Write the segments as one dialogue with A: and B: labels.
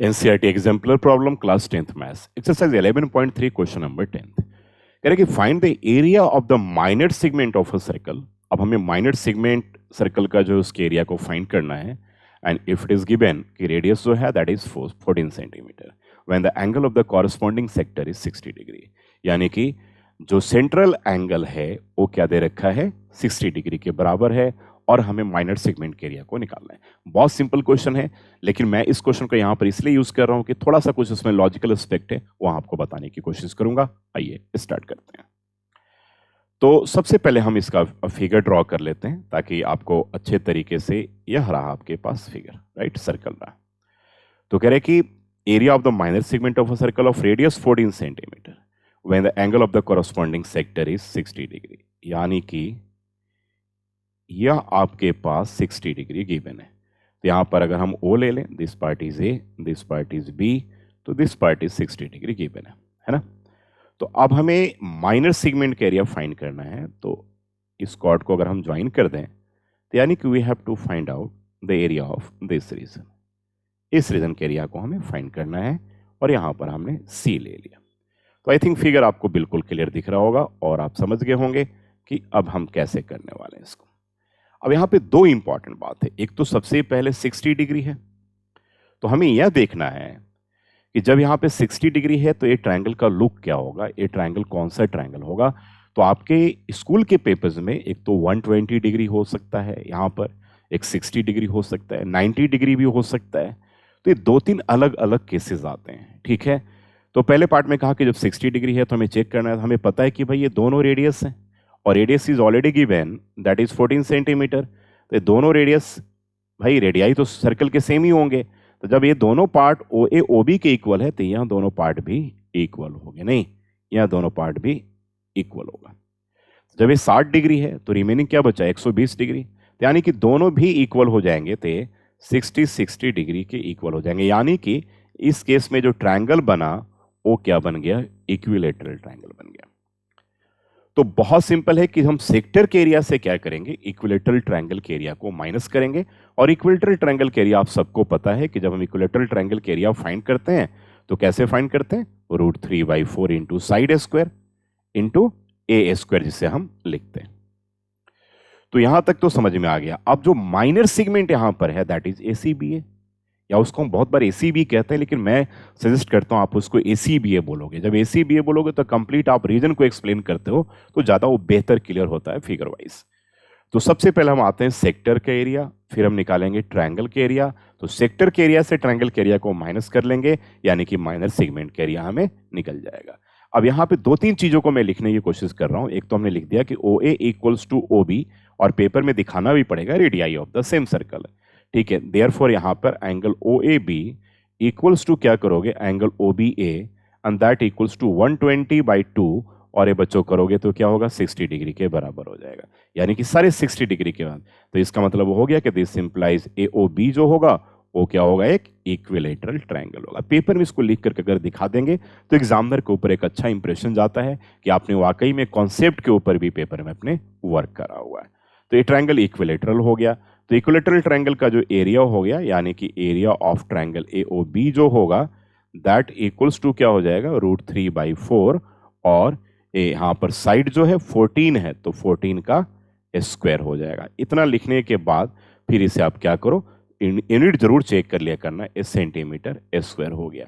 A: NCERT exemplar problem class 10th maths exercise 11.3 question number 10th कह रहे कि find the area of the minor segment of a circle. अब हमें minor segment circle का जो उसके एरिया को फाइंड करना है and if it is given कि रेडियस जो है that is 14 centimetre when the angle of the corresponding sector is 60 degree, यानी कि जो सेंट्रल एंगल है वो क्या दे रखा है 60 डिग्री के बराबर है और हमें माइनर सेगमेंट के एरिया को निकालना है। बहुत सिंपल क्वेश्चन है, लेकिन मैं इस क्वेश्चन को यहां पर इसलिए यूज कर रहा हूं कि थोड़ा सा कुछ इसमें लॉजिकल एस्पेक्ट है वो आपको बताने की कोशिश करूंगा। आइए स्टार्ट करते हैं। तो सबसे पहले हम इसका फिगर ड्रॉ कर लेते हैं ताकि आपको अच्छे तरीके से यह रहा आपके पास फिगर, राइट, सर्कल रहा। तो कह रहे कि area of the minor segment of a circle of radius 14 centimetre when the angle of the corresponding sector is 60 degree, यानी कि यह आपके पास 60 डिग्री गिवन है। तो यहां पर अगर हम O ले लें, this part is A, this part is B, तो this part is 60 degree given है ना। तो अब हमें माइनर सेगमेंट का एरिया फाइंड करना है। तो इस कॉर्ड को अगर हम ज्वाइन कर दें तो यानी कि we have to find out the area of this region. इस रीजन के एरिया को हमें फाइंड करना है और यहां पर हमने C ले लिया। तो आई थिंक फिगर आपको बिल्कुल क्लियर दिख रहा होगा और आप समझ गए होंगे कि अब हम कैसे करने वाले हैं इसको। अब यहां पे दो इंपॉर्टेंट बात है। एक तो सबसे पहले 60 डिग्री है, तो हमें यह देखना है कि जब यहां पे 60 डिग्री है तो ये ट्रायंगल का लुक क्या होगा, ये ट्रायंगल कौन सा ट्रायंगल होगा। तो आपके स्कूल के पेपर्स में एक तो 120 डिग्री हो सकता है, यहां पर एक 60 डिग्री हो सकता है, 90 डिग्री भी हो सकता है। तो ये दो तीन अलग अलग केसेस आते हैं, ठीक है। तो पहले पार्ट में कहा कि जब 60 डिग्री है तो हमें चेक करना है, हमें पता है कि भाई ये दोनों रेडियस हैं और radius is already given that is 14 centimetre. तो दोनों रेडियस, भाई रेडियाई तो सर्कल के सेम ही होंगे। तो जब ये दोनों पार्ट ओ ए ओ बी के इक्वल है तो यहाँ दोनों पार्ट भी इक्वल होंगे, नहीं यहाँ दोनों पार्ट भी इक्वल होगा। जब ये 60 डिग्री है तो रिमेनिंग क्या बचा 120 डिग्री, तो यानी कि दोनों भी इक्वल हो जाएंगे तो 60 डिग्री के इक्वल हो जाएंगे। यानी कि इस केस में जो ट्रायंगल बना वो क्या बन गया, इक्विलेटरल ट्रायंगल बन गया। तो बहुत सिंपल है कि हम सेक्टर के एरिया से क्या करेंगे, इक्विलेटरल ट्रायंगल के एरिया को माइनस करेंगे। और इक्विलेटरल ट्रायंगल के एरिया आप सबको पता है कि जब हम इक्विलेटरल ट्रायंगल के एरिया फाइंड करते हैं तो कैसे फाइंड करते हैं, √3/4 इंटू साइड स्क्वायर इंटू ए स्क्वायर जिसे हम लिखते हैं। तो यहां तक तो समझ में आ गया। अब जो माइनर सेगमेंट यहां पर है दैट इज ACBA, या उसको हम बहुत बार ACB कहते हैं, लेकिन मैं सजेस्ट करता हूं आप उसको ACBA बोलोगे। जब ACBA बोलोगे तो कंप्लीट आप रीजन को एक्सप्लेन करते हो तो ज्यादा वो बेहतर क्लियर होता है फिगर वाइज। तो सबसे पहले हम आते हैं सेक्टर का एरिया, फिर हम निकालेंगे ट्रायंगल के एरिया। तो सेक्टर के एरिया से ट्रायंगल के एरिया को माइनस कर लेंगे, यानी कि माइनर सेगमेंट के एरिया हमें निकल जाएगा। अब यहाँ पे दो तीन चीजों को मैं लिखने की कोशिश कर रहा हूं। एक तो हमने लिख दिया कि OA इक्वल्स टू OB, और पेपर में दिखाना भी पड़ेगा radii of the same circle, ठीक है। देयरफॉर यहां पर एंगल OAB इक्वल्स टू क्या करोगे, angle OBA, and that equals to 120/2, और ये बच्चों करोगे तो क्या होगा 60 डिग्री के बराबर हो जाएगा, यानी कि सारे 60 डिग्री के बाद। तो इसका मतलब हो गया कि दिस इंप्लाइज AOB जो होगा वो क्या होगा, एक इक्विलेटरल ट्रायंगल होगा। पेपर में इसको लिख करके अगर दिखा देंगे तो एग्जामिनर के ऊपर एक अच्छा इंप्रेशन जाता है कि आपने वाकई में कॉन्सेप्ट के ऊपर भी पेपर में अपने वर्क करा हुआ है। तो ये ट्रायंगल इक्विलेटरल हो गया। तो इक्विलेटरल ट्रायंगल का जो एरिया हो गया, यानी कि एरिया ऑफ ट्रायंगल AOB जो होगा दैट इक्वल्स टू क्या हो जाएगा, √3/4, और यहाँ पर साइड जो है 14 है तो 14 का स्क्वायर हो जाएगा। इतना लिखने के बाद फिर इसे आप क्या करो, यूनिट जरूर चेक कर लिया करना, सेंटीमीटर स्क्वायर हो गया।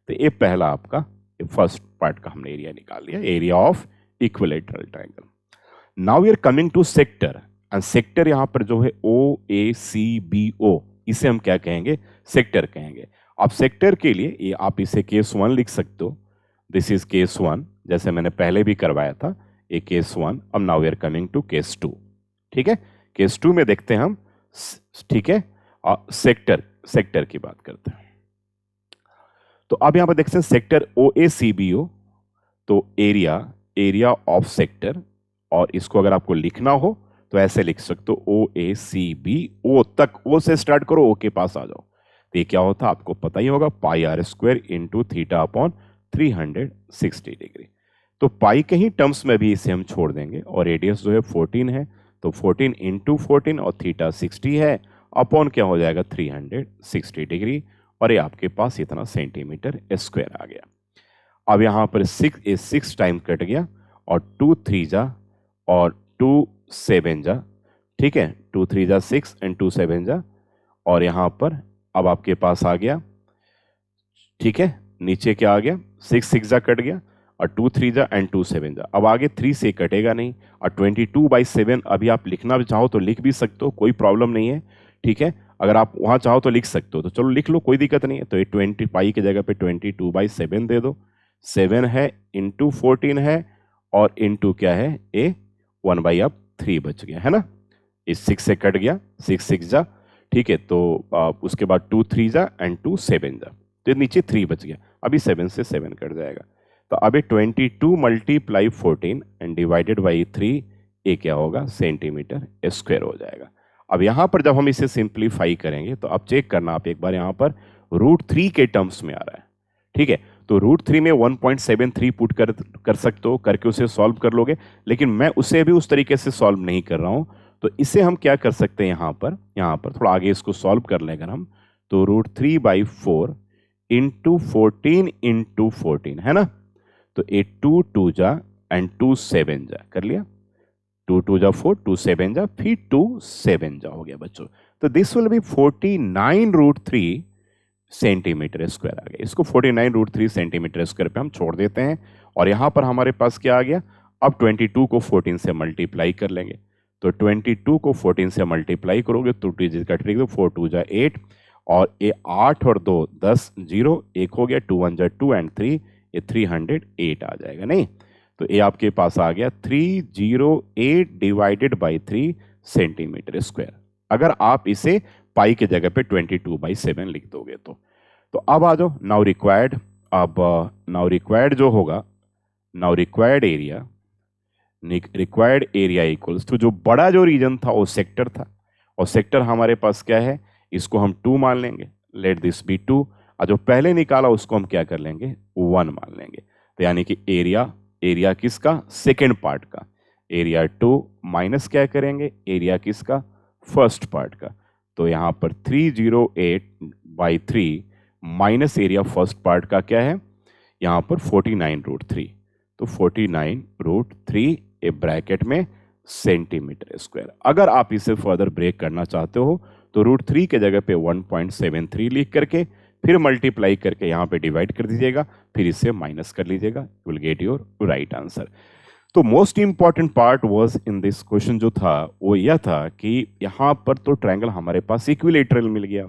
A: तो ये पहला आपका फर्स्ट पार्ट का हमने एरिया निकाल लिया, area of equilateral triangle. Now we are coming to sector, and sector यहां पर जो है OACBO, इसे हम क्या कहेंगे, सेक्टर कहेंगे। अब सेक्टर के लिए ये आप इसे केस 1 लिख सकते हो, दिस इज केस 1, जैसे मैंने पहले भी करवाया था, ये केस 1। अब now we are coming to case 2, ठीक है। केस 2 में देखते हैं हम, ठीक है, सेक्टर की बात करते हैं। तो अब यहां पर देखते हैं सेक्टर OACBO, तो एरिया ऑफ सेक्टर, और इसको अगर आपको लिखना हो तो ऐसे लिख सकते हो OACBO तक, O से स्टार्ट करो, O के पास आ जाओ। तो ये क्या होता है आपको पता ही होगा, πr² इंटू θ/360 डिग्री। तो पाई के ही टर्म्स में भी इसे हम छोड़ देंगे, और रेडियस जो है 14 है तो 14 इंटू 14, और θ 60 है, अपॉन क्या हो जाएगा 360 डिग्री, और ये आपके पास इतना सेंटीमीटर स्क्वायर आ गया। अब यहाँ पर 6 टाइम कट गया और 2 3 जा और 2 7 जा, ठीक है, 2 3 जा 6 एंड 2 7 जा, और यहाँ पर अब आपके पास आ गया, ठीक है, नीचे क्या आ गया, 6 6 जा कट गया और 2 3 जा एंड 2 7 जा। अब आगे 3 से कटेगा नहीं, और 22/7 अभी आप लिखना भी चाहो तो लिख भी सकते हो, कोई प्रॉब्लम नहीं है, ठीक है। अगर आप वहाँ चाहो तो लिख सकते हो, तो चलो लिख लो, कोई दिक्कत नहीं है। तो ये 20 पाई की जगह पे 22/7 दे दो, 7 है इंटू 14 है और इंटू क्या है, ए 1/3 बच गया है ना। इस 6 से कट गया, 6 6 जा, ठीक है। तो उसके बाद 2 3 जा एंड 2 7 जा, तो नीचे 3 बच गया। अभी 7 से 7 कट जाएगा, तो अभी 22 × 14 एंड डिवाइडेड बाई 3, ये क्या होगा, सेंटीमीटर स्क्वायर हो जाएगा। अब यहाँ पर जब हम इसे सिंप्लीफाई करेंगे तो अब चेक करना आप एक बार, यहाँ पर √3 के टर्म्स में आ रहा है, ठीक है। तो √3 में 1.73 पुट कर सकते हो, करके उसे सॉल्व कर लोगे, लेकिन मैं उसे भी उस तरीके से सॉल्व नहीं कर रहा हूँ। तो इसे हम क्या कर सकते हैं, यहाँ पर थोड़ा आगे इसको सॉल्व कर लेंगे हम, तो √3/4 इंटू 14 इंटू 14 है ना। तो 2 2 जा एंड 2 7 जा कर लिया, 2 2 जा 4, 2 7 जा, फिर 2 7 जा हो गया बच्चों। तो this will be 49√3 centimetre square आ गया। इसको 49√3 सेंटीमीटर स्क्वायर पे हम छोड़ देते हैं, और यहाँ पर हमारे पास क्या आ गया, अब 22 को 14 से मल्टीप्लाई कर लेंगे। तो 22 को 14 से मल्टीप्लाई करोगे तो 2 डिजिट कट रही, 4 2 जा 8, और ये 8 और 2 10, 0 1 हो गया, 2 1 जा 2 एंड 3, ये 308 आ जाएगा नहीं। तो ये आपके पास आ गया 308 डिवाइडेड बाई 3 सेंटीमीटर स्क्वायर, अगर आप इसे पाई के जगह पे 22/7 लिख दोगे तो अब आ जाओ नाउ रिक्वायर्ड। अब नाउ रिक्वायर्ड जो होगा, now required area equals to, जो बड़ा जो रीजन था वो सेक्टर था, और सेक्टर हमारे पास क्या है, इसको हम 2 मान लेंगे, लेट दिस बी 2, और जो पहले निकाला उसको हम क्या कर लेंगे, 1 मान लेंगे। तो यानी कि एरिया किसका, सेकेंड पार्ट का, एरिया 2 माइनस क्या करेंगे, एरिया किसका, फर्स्ट पार्ट का। तो यहाँ पर 308/3 माइनस एरिया फर्स्ट पार्ट का क्या है, यहाँ पर 49√3, तो 49√3 ए ब्रैकेट में सेंटीमीटर स्क्वायर। अगर आप इसे फर्दर ब्रेक करना चाहते हो तो √3 के जगह पे 1.73 लिख करके फिर मल्टीप्लाई करके यहाँ पे डिवाइड कर दीजिएगा, फिर इसे माइनस कर लीजिएगा, you will get your right answer. तो most important part was in this question जो था वो यह था कि यहाँ पर तो ट्रायंगल हमारे पास इक्विलेटरल मिल गया,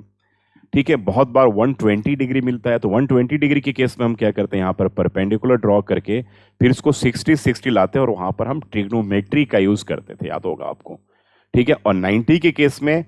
A: ठीक है। बहुत बार 120 डिग्री मिलता है, तो 120 डिग्री के केस में हम क्या करते हैं, यहाँ पर परपेंडिकुलर ड्रॉ करके फिर इसको 60-60 लाते हैं, और वहाँ पर हम ट्रिग्नोमेट्री का यूज करते थे, याद होगा आपको, ठीक है। और 90 के केस में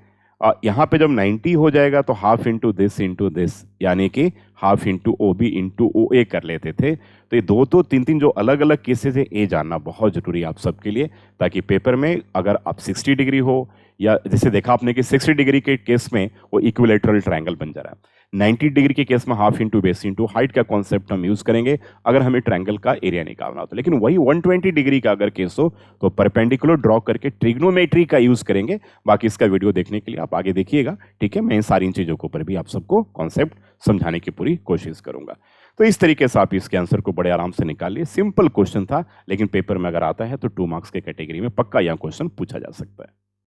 A: यहाँ पे जब 90 हो जाएगा तो हाफ इंटू दिस, यानी कि half into OB into OA कर लेते थे। तो ये 2 3 जो अलग अलग केसेस है, ये जानना बहुत जरूरी है आप सबके लिए, ताकि पेपर में अगर आप 60 डिग्री हो, या जैसे देखा आपने कि 60 डिग्री के केस में वो इक्विलेटरल ट्रायंगल बन जा रहा है, 90 डिग्री के केस में half into base into height का कॉन्सेप्ट हम यूज करेंगे अगर हमें ट्रायंगल का एरिया निकालना हो तो। लेकिन वही 120 डिग्री का अगर केस हो तो परपेंडिकुलर ड्रॉ करके ट्रिग्नोमेट्री का यूज करेंगे। बाकी इसका वीडियो देखने के लिए आप आगे देखिएगा, ठीक है। मैं इन सारी चीजों के ऊपर भी आप सबको कॉन्सेप्ट समझाने की पूरी कोशिश करूंगा। तो इस तरीके से आप इसके आंसर को बड़े आराम से निकालिए। सिंपल क्वेश्चन था, लेकिन पेपर में अगर आता है तो 2 मार्क्स के कैटेगरी में पक्का यह क्वेश्चन पूछा जा सकता है।